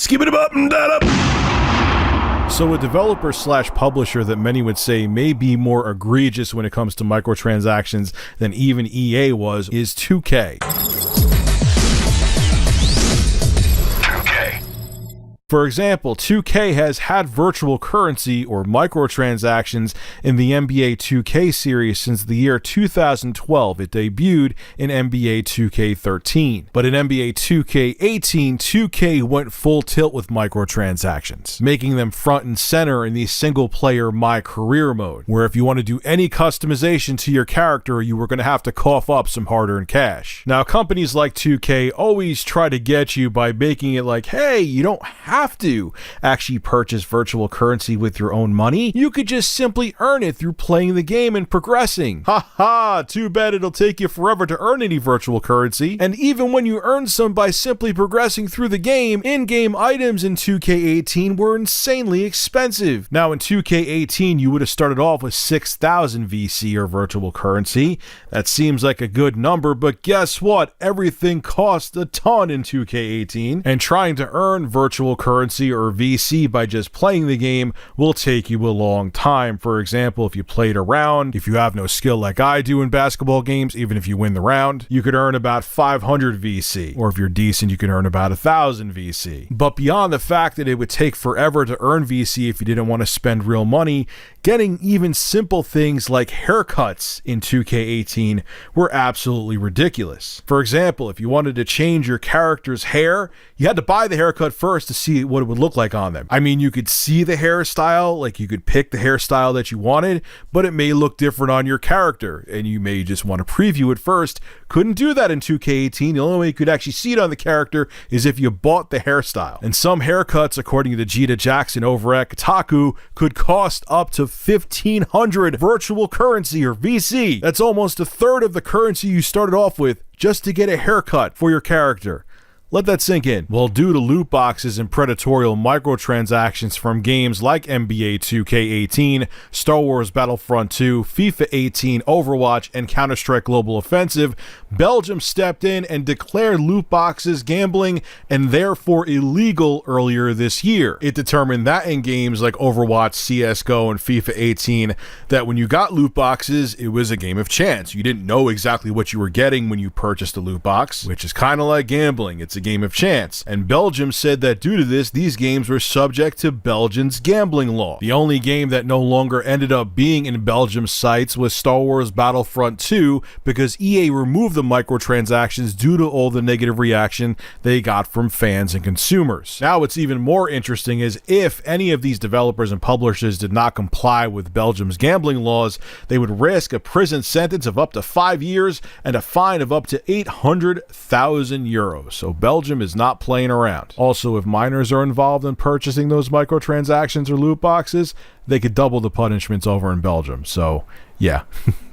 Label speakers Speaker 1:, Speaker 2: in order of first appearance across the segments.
Speaker 1: Skip it up and that up. So a developer slash publisher that many would say may be more egregious when it comes to microtransactions than even EA was is 2K. For example, 2K has had virtual currency or microtransactions in the NBA 2K series since the year 2012. It debuted in NBA 2K13. But in NBA 2K18, 2K went full tilt with microtransactions, making them front and center in the single-player My Career mode, where if you want to do any customization to your character, you were going to have to cough up some hard-earned cash. Now, companies like 2K always try to get you by making it like, hey, you don't have to actually purchase virtual currency with your own money. You could just simply earn it through playing the game and progressing. Haha, too bad it'll take you forever to earn any virtual currency. And even when you earn some by simply progressing through the game, in-game items in 2K18 were insanely expensive. Now in 2K18, you would have started off with 6,000 VC or virtual currency. That seems like a good number, but guess what? Everything costs a ton in 2K18, and trying to earn virtual currency or VC by just playing the game will take you a long time. For example, if you played a round, if you have no skill like I do in basketball games, even if you win the round, you could earn about 500 VC, or if you're decent, you can earn about 1,000 VC. But beyond the fact that it would take forever to earn VC if you didn't want to spend real money, getting even simple things like haircuts in 2K18 were absolutely ridiculous. For example, if you wanted to change your character's hair, you had to buy the haircut first to see what it would look like on them. I mean, you could see the hairstyle, like you could pick the hairstyle that you wanted, but it may look different on your character, and you may just want to preview it first. Couldn't do that in 2K18. The only way you could actually see it on the character is if you bought the hairstyle. And some haircuts, according to Jita Jackson over at Kotaku, could cost up to 1,500 virtual currency or VC. That's almost a third of the currency you started off with just to get a haircut for your character. Let that sink in. Well, due to loot boxes and predatory microtransactions from games like NBA 2K18, Star Wars Battlefront 2, FIFA 18, Overwatch, and Counter-Strike Global Offensive, Belgium stepped in and declared loot boxes gambling and therefore illegal earlier this year. It determined that in games like Overwatch, CSGO, and FIFA 18, that when you got loot boxes, it was a game of chance. You didn't know exactly what you were getting when you purchased a loot box, which is kind of like gambling. It's a game of chance. And Belgium said that due to this, these games were subject to Belgium's gambling law. The only game that no longer ended up being in Belgium's sites was Star Wars Battlefront 2 because EA removed the microtransactions due to all the negative reaction they got from fans and consumers. Now what's even more interesting is if any of these developers and publishers did not comply with Belgium's gambling laws, they would risk a prison sentence of up to 5 years and a fine of up to 800,000 euros. So Belgium is not playing around. Also, if minors are involved in purchasing those microtransactions or loot boxes, they could double the punishments over in Belgium. So, yeah.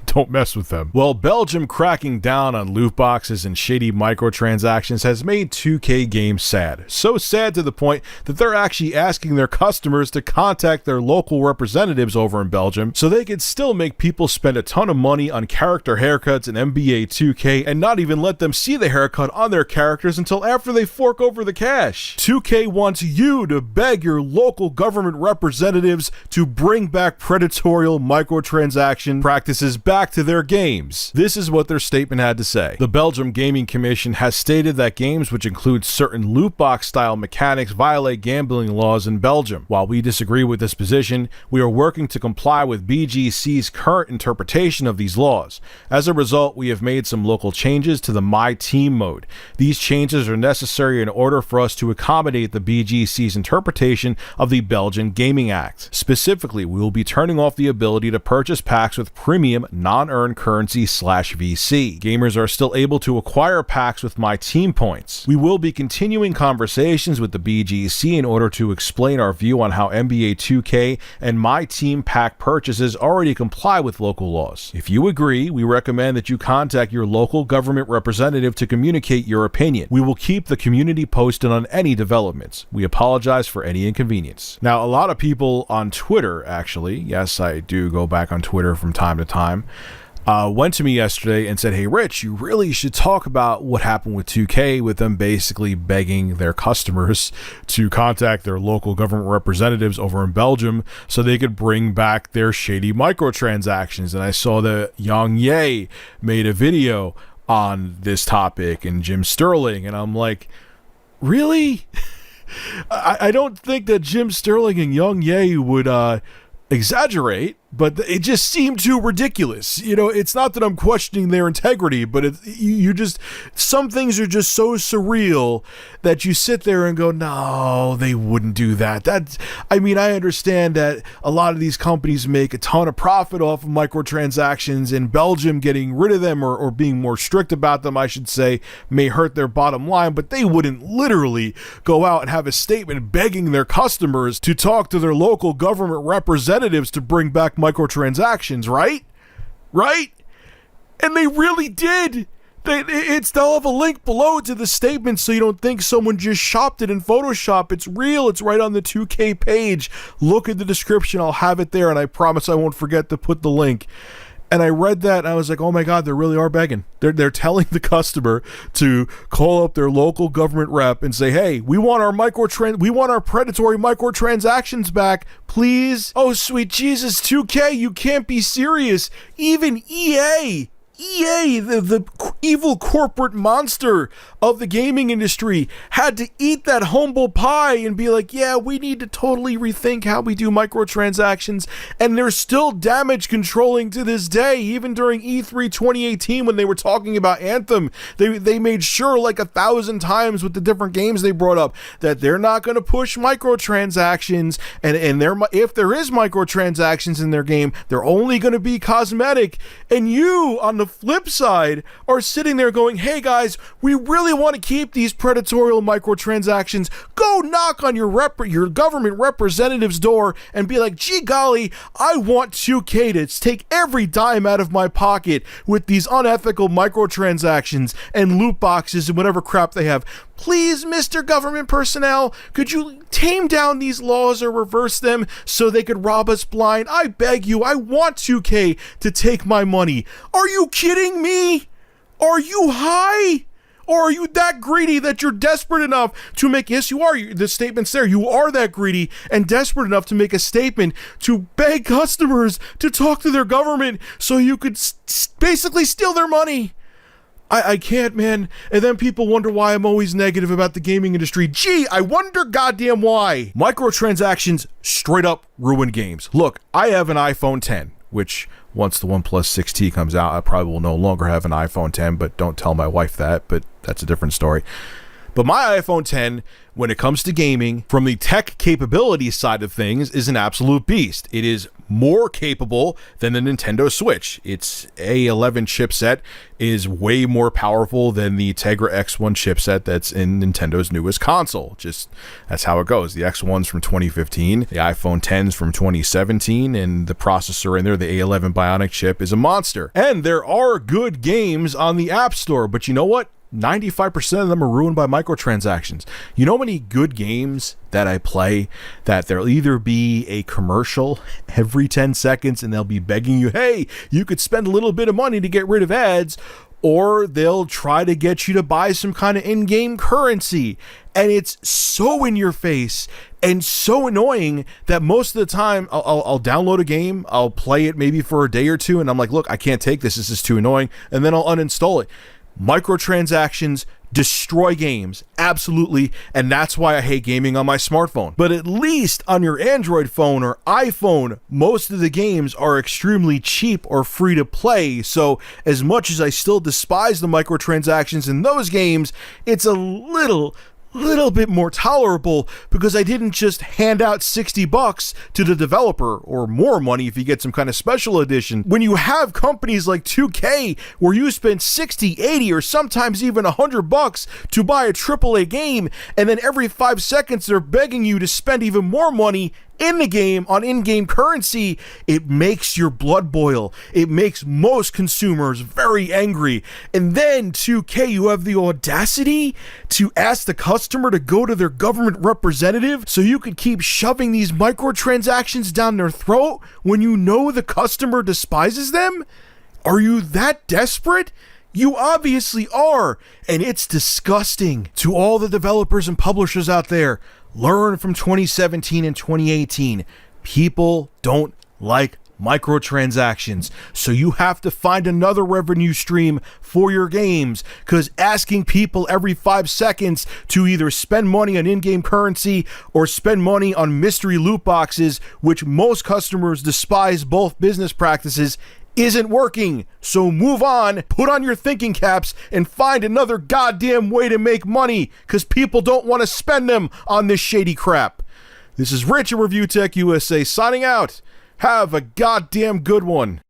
Speaker 1: Don't mess with them. Well, Belgium cracking down on loot boxes and shady microtransactions has made 2K games sad. So sad to the point that they're actually asking their customers to contact their local representatives over in Belgium so they could still make people spend a ton of money on character haircuts in NBA 2K and not even let them see the haircut on their characters until after they fork over the cash. 2K wants you to beg your local government representatives to bring back predatory microtransaction practices back to their games. This is what their statement had to say. The Belgium Gaming Commission has stated that games which include certain loot box style mechanics violate gambling laws in Belgium. While we disagree with this position, we are working to comply with BGC's current interpretation of these laws. As a result, we have made some local changes to the My Team mode. These changes are necessary in order for us to accommodate the BGC's interpretation of the Belgian Gaming Act. Specifically, we will be turning off the ability to purchase packs with premium non-earned currency / VC. Gamers are still able to acquire packs with My Team points. We will be continuing conversations with the BGC in order to explain our view on how NBA 2K and My Team pack purchases already comply with local laws. If you agree, we recommend that you contact your local government representative to communicate your opinion. We will keep the community posted on any developments. We apologize for any inconvenience. Now, a lot of people on Twitter, actually, yes, I do go back on Twitter from time to time, went to me yesterday and said, hey, Rich, you really should talk about what happened with 2K, with them basically begging their customers to contact their local government representatives over in Belgium so they could bring back their shady microtransactions. And I saw that Yang Ye made a video on this topic, and Jim Sterling, and I'm like, really? I don't think that Jim Sterling and Yang Ye would exaggerate, but it just seemed too ridiculous. You know, it's not that I'm questioning their integrity, but you just, some things are just so surreal that you sit there and go, no, they wouldn't do that. I mean, I understand that a lot of these companies make a ton of profit off of microtransactions, and Belgium getting rid of them or being more strict about them, I should say, may hurt their bottom line, but they wouldn't literally go out and have a statement begging their customers to talk to their local government representatives to bring back microtransactions, right? And they really did. They'll have a link below to the statement so you don't think someone just shopped it in Photoshop. It's real. It's right on the 2K page. Look at the description. I'll have it there, and I promise I won't forget to put the link. And I read that, and I was like, oh my God, they really are begging. They're telling the customer to call up their local government rep and say, hey, we want our predatory microtransactions back, please. Oh, sweet Jesus, 2K, you can't be serious. Even EA, the evil corporate monster of the gaming industry, had to eat that humble pie and be like, yeah, we need to totally rethink how we do microtransactions. And they're still damage controlling to this day. Even during E3 2018, when they were talking about Anthem, they made sure like 1,000 times with the different games they brought up that they're not going to push microtransactions, and if there is microtransactions in their game, they're only going to be cosmetic. And you, on the flip side, are sitting there going, hey guys, we really want to keep these predatory microtransactions. Go knock on your government representative's door and be like, gee golly, I want 2K to take every dime out of my pocket with these unethical microtransactions and loot boxes and whatever crap they have. Please, Mr. Government personnel, could you tame down these laws or reverse them so they could rob us blind? I beg you, I want 2K to take my money. Are you kidding me? Are you high? Or are you that greedy that you're desperate enough to make, yes, you are, the statement's there, you are that greedy and desperate enough to make a statement to beg customers to talk to their government so you could basically steal their money. I can't, man. And then people wonder why I'm always negative about the gaming industry. Gee, I wonder goddamn why. Microtransactions straight up ruin games. Look, I have an iPhone 10, which once the OnePlus 6T comes out, I probably will no longer have an iPhone 10, but don't tell my wife that, but that's a different story. But my iPhone 10, when it comes to gaming, from the tech capability side of things, is an absolute beast. It is more capable than the Nintendo Switch. Its A11 chipset is way more powerful than the Tegra X1 chipset that's in Nintendo's newest console. Just, that's how it goes. The X1's from 2015, the iPhone 10's from 2017, and the processor in there, the A11 Bionic chip, is a monster. And there are good games on the App Store, but you know what? 95% of them are ruined by microtransactions. You know how many good games that I play that there'll either be a commercial every 10 seconds and they'll be begging you, hey, you could spend a little bit of money to get rid of ads, or they'll try to get you to buy some kind of in-game currency. And it's so in your face and so annoying that most of the time I'll download a game, I'll play it maybe for a day or two, and I'm like, look, I can't take this is too annoying, and then I'll uninstall it. Microtransactions destroy games, absolutely, and that's why I hate gaming on my smartphone. But at least on your Android phone or iPhone, most of the games are extremely cheap or free to play, so as much as I still despise the microtransactions in those games, it's a little bit more tolerable because I didn't just hand out $60 to the developer, or more money if you get some kind of special edition. When you have companies like 2K where you spend 60, 80, or sometimes even $100 to buy a AAA game, and then every 5 seconds they're begging you to spend even more money in the game on in-game currency, it makes your blood boil. It makes most consumers very angry. And then 2K, you have the audacity to ask the customer to go to their government representative so you could keep shoving these microtransactions down their throat when you know the customer despises them? Are you that desperate? You obviously are, and it's disgusting. To all the developers and publishers out there, learn from 2017 and 2018. People don't like microtransactions, so you have to find another revenue stream for your games, because asking people every 5 seconds to either spend money on in-game currency or spend money on mystery loot boxes, which most customers despise both business practices, isn't working. So move on, put on your thinking caps, and find another goddamn way to make money, because people don't want to spend them on this shady crap. This is Rich at Review Tech USA signing out. Have a goddamn good one.